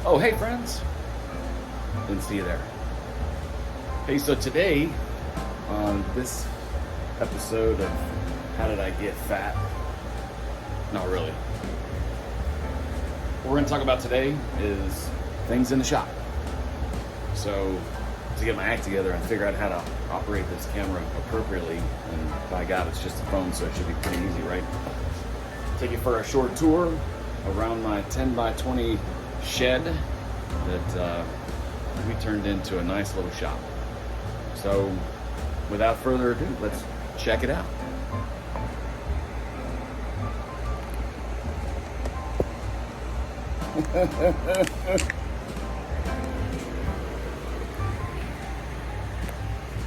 Oh, hey friends. Didn't see you there. Hey, so today on this episode of How Did I Get Fat? Not really. What we're going to talk about today is things in the shop. So, to get my act together and figure out how to operate this camera appropriately, and by God, it's just a phone, so it should be pretty easy, right? Take you for a short tour around my 10 by 20 shed that we turned into a nice little shop. So, without further ado, let's check it out.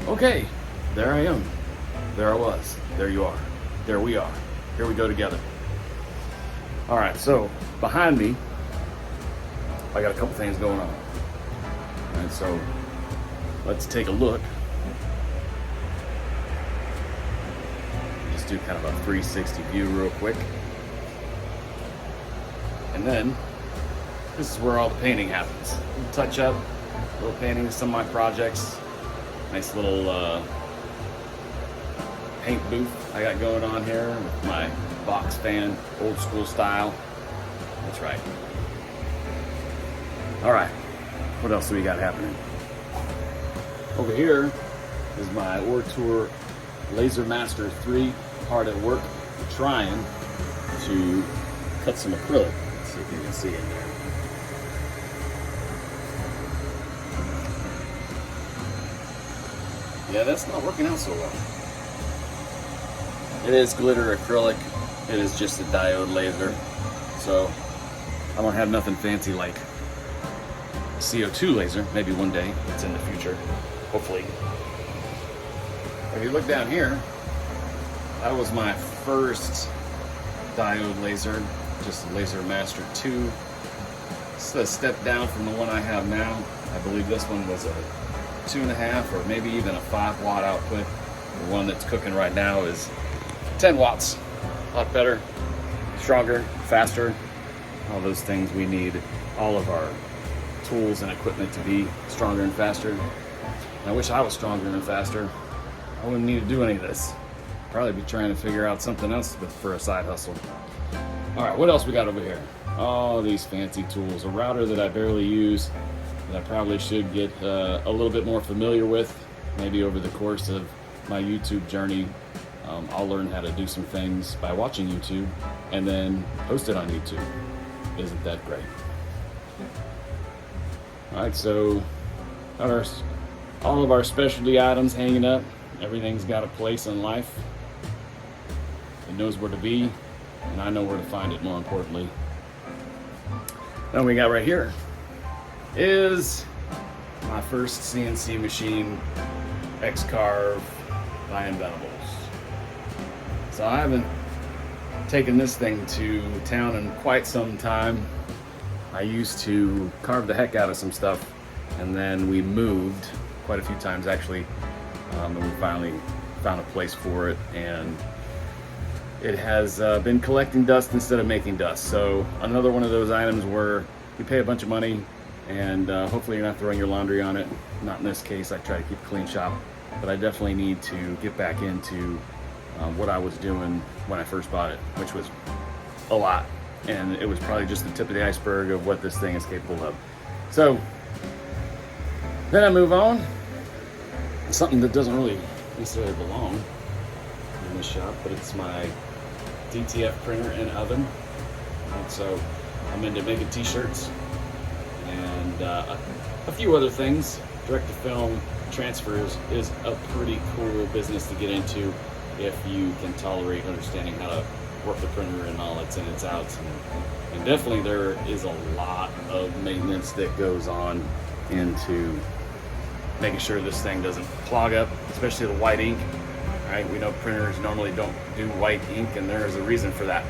Okay, there I am. There I was. There you are. There we are. Here we go together. All right, so behind me, I got a couple things going on. And so let's take a look. Just do kind of a 360 view real quick. And then this is where all the painting happens. Touch up, little painting of some of my projects. Nice little paint booth I got going on here with my box fan, old school style. That's right. All right, what else do we got happening? Over here is my Tour Laser Master 3, hard at work, trying to cut some acrylic. Let's see if you can see it there. Yeah, that's not working out so well. It is glitter acrylic. It is just a diode laser. So I don't have nothing fancy like CO2 laser. Maybe one day, it's in the future, hopefully. If you look down here, that was my first diode laser, just a Laser Master 2. It's a step down from the one I have now. I believe this one was a 2.5 or maybe even a 5 watt output. The one that's cooking right now is 10 watts. A lot better, stronger, faster. All those things we need all of our tools and equipment to be stronger and faster. I wish I was stronger and faster. I wouldn't need to do any of this. Probably be trying to figure out something else for a side hustle. All right, what else we got over here? All these fancy tools. A router that I barely use, that I probably should get a little bit more familiar with. Maybe over the course of my YouTube journey, I'll learn how to do some things by watching YouTube and then post it on YouTube. Isn't that great? All right, so all of our specialty items hanging up. Everything's got a place in life. It knows where to be, and I know where to find it, more importantly. Then we got right here is my first CNC machine, X-Carve by Inventables. So I haven't taken this thing to town in quite some time. I used to carve the heck out of some stuff, and then we moved quite a few times actually, and we finally found a place for it, and it has been collecting dust instead of making dust. So another one of those items where you pay a bunch of money and hopefully you're not throwing your laundry on it. Not in this case. I try to keep a clean shop, but I definitely need to get back into what I was doing when I first bought it, which was a lot, and it was probably just the tip of the iceberg of what this thing is capable of. So then I move on. Something that doesn't really necessarily belong in this shop, but it's my DTF printer and oven. And so I'm into making t-shirts and a few other things. Direct-to-film transfers is a pretty cool business to get into if you can tolerate understanding how to work the printer and all its in its outs. And definitely there is a lot of maintenance that goes on into making sure this thing doesn't clog up, especially the white ink. Right? We know printers normally don't do white ink, and there is a reason for that.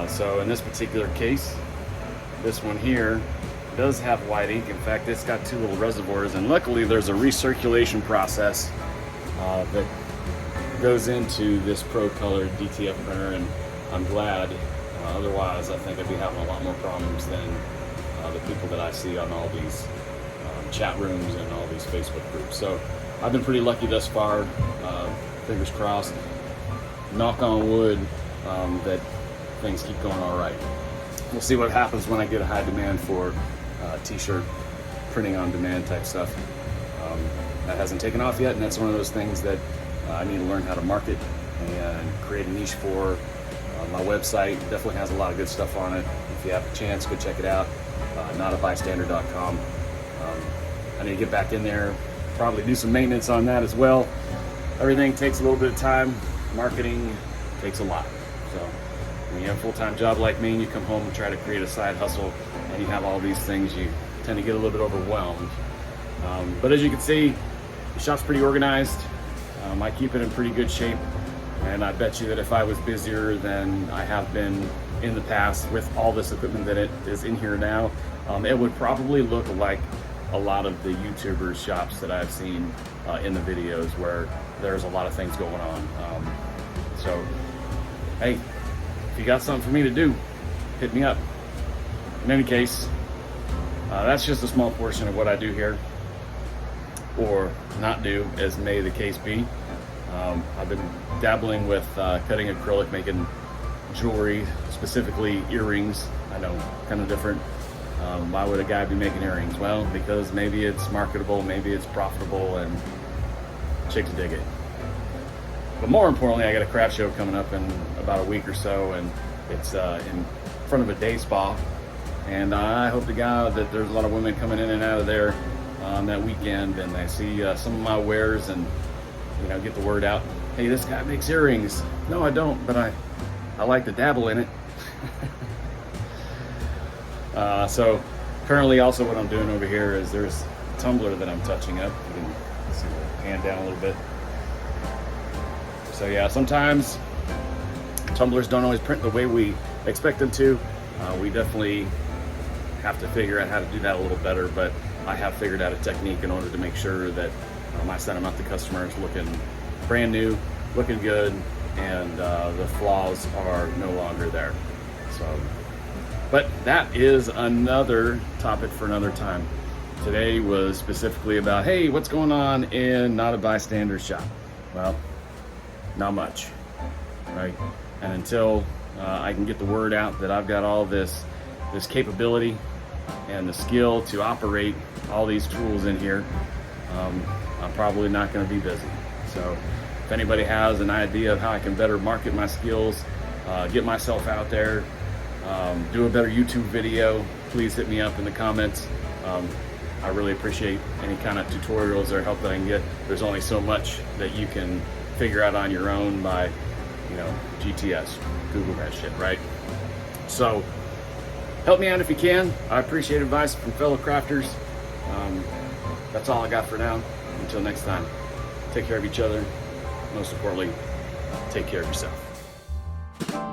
So in this particular case, this one here does have white ink. In fact, it's got 2 little reservoirs, and luckily there's a recirculation process that goes into this Pro Color DTF printer, and I'm glad. Otherwise, I think I'd be having a lot more problems than the people that I see on all these chat rooms and all these Facebook groups. So I've been pretty lucky thus far. Fingers crossed, knock on wood, that things keep going all right. We'll see what happens when I get a high demand for t-shirt printing on demand type stuff. That hasn't taken off yet, and that's one of those things that I need to learn how to market and create a niche for. My website definitely has a lot of good stuff on it. If you have a chance, go check it out. NadaBystander.com. I need to get back in there, probably do some maintenance on that as well. Everything takes a little bit of time. Marketing takes a lot. So when you have a full-time job like me and you come home and try to create a side hustle and you have all these things, you tend to get a little bit overwhelmed. But as you can see, the shop's pretty organized. I keep it in pretty good shape. And I bet you that if I was busier than I have been in the past with all this equipment that it is in here now, it would probably look like a lot of the YouTubers' shops that I've seen in the videos where there's a lot of things going on. So, hey, if you got something for me to do, hit me up. In any case, that's just a small portion of what I do here, or not do, as may the case be. I've been dabbling with cutting acrylic, making jewelry, specifically earrings. I know, kind of different. Why would a guy be making earrings? Well, because maybe it's marketable, maybe it's profitable, and chicks dig it. But more importantly, I got a craft show coming up in about a week or so, and it's in front of a day spa. And I hope to God that there's a lot of women coming in and out of there on that weekend, and they see some of my wares and, you know, get the word out. Hey, this guy makes earrings. No, I don't, but I like to dabble in it. So currently also what I'm doing over here is there's a tumbler that I'm touching up. You can see the pan down a little bit. So yeah, sometimes tumblers don't always print the way we expect them to. We definitely have to figure out how to do that a little better, but I have figured out a technique in order to make sure that I send them out to customers looking brand new, looking good, and the flaws are no longer there. So, but that is another topic for another time. Today was specifically about, hey, what's going on in Nada Bystander shop? Well, not much, right? And until I can get the word out that I've got all this capability and the skill to operate all these tools in here, I'm probably not going to be busy. So if anybody has an idea of how I can better market my skills, get myself out there, do a better YouTube video, please hit me up in the comments. I really appreciate any kind of tutorials or help that I can get. There's only so much that you can figure out on your own by, you know, GTS, Google that shit, right? So help me out if you can. I appreciate advice from fellow crafters. That's all I got for now. Until next time, take care of each other. Most importantly, take care of yourself.